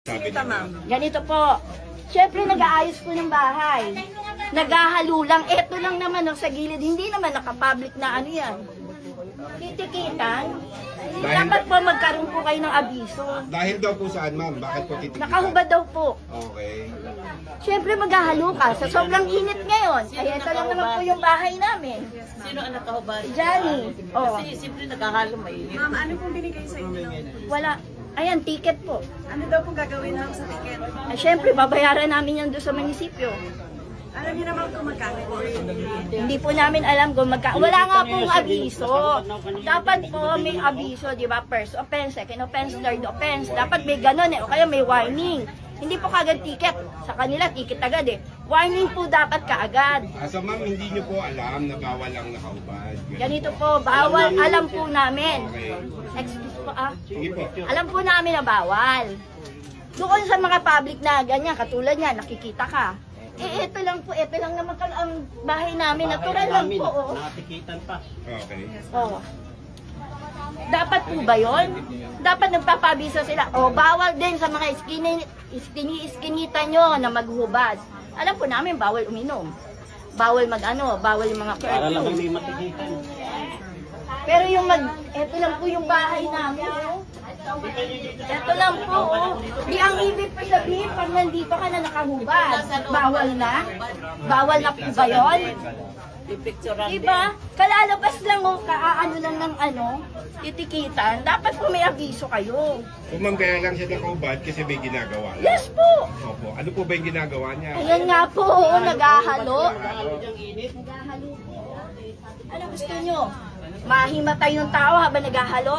Sige ka, ma'am. Ganito po. Siyempre, nag-aayos po ng bahay. Naghahalo lang. Eto lang naman sa gilid. Hindi naman nakapublic na ano yan. Titikitan. Dapat po magkaroon po kayo ng abiso. Dahil daw po saan, ma'am? Bakit po titikitan? Nakahubad daw po. Okay. Siyempre, maghahalo ka. Sa sobrang init ngayon. Kaya ito lang naman po yung bahay namin. Sino ang nakahubad? Johnny. Oh, Kasi simple nagkahalo mainit. Ma'am, ano pong binigay sa inyo? wala. Ayan, ticket po. Ano daw pong gagawin lang sa ticket? Ay, siyempre, babayaran namin yan doon sa munisipyo. Alam niyo naman kung magkano po. Hindi po namin alam kung wala nga pong abiso. Dapat po may abiso, di ba? First offense, second offense, third offense. Dapat may ganun O kaya may warning. Hindi po kagad ticket. Sa kanila, ticket agad Warning po dapat kaagad. So, ma'am, hindi niyo po alam na bawal ang nakaubad. Ganito po, bawal. Alam po namin. Okay. Excuse po Sige po. Alam po namin na bawal. Doon sa mga public na ganyan, katulad yan, nakikita ka. Ito lang naman ang bahay namin. Natural lang po. Natikitan pa. Okay. Oh. Dapat po ba yun? Dapat nagpapabisa sila. Bawal din sa mga iskinita nyo na maghubad. Alam po namin, bawal uminom. Bawal bawal yung mga Para lang curfew. hindi matikitan. Pero eto lang po yung bahay namin. Eto lang po. Di ang ibig pa sabihin, pag nandito ka na nakahubad, bawal na? Bawal na po ba yun? Pipicturean Diba? Kalalabas lang kaaano lang ng titikitan. Dapat po may abiso kayo. So, ma'am, kaya lang siya nakaubad kasi may ginagawa. Yes po! Opo. Ano po ba yung ginagawa niya? Ayan nga po, naghahalo. Nagkahalo diyang init. Naghahalo po. Ano gusto nyo? Mahimatay yung tao habang naghahalo?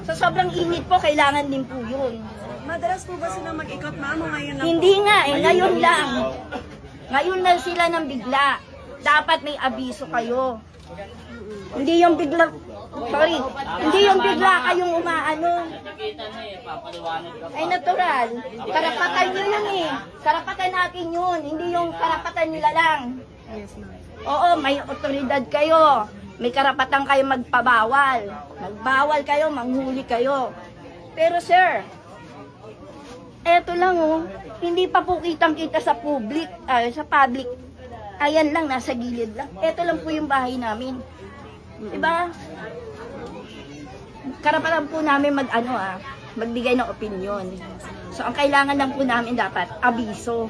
Sa sobrang init po, kailangan din po yun. Madalas po ba sila mag-ikot, ma'am, o ngayon lang Hindi nga ngayon lang. Ngayon lang sila nang bigla. Dapat may abiso kayo. Hindi yung bigla, hindi yung bigla kayong umaano. Natikitan papaliwanag ka pa. Ay natural. Karapatan nyo yun Karapatan natin yun. Hindi yung karapatan nila lang. Yes, ma'am. Oo, may otoridad kayo. May karapatan kayo magpabawal. Magbawal kayo, manghuli kayo. Pero sir, eto lang hindi pa po kitang-kita sa public, sa public. Ayan lang, nasa gilid lang. Eto lang po yung bahay namin. Diba? Karapatan po namin magbigay ng opinion. So, ang kailangan lang po namin dapat, abiso.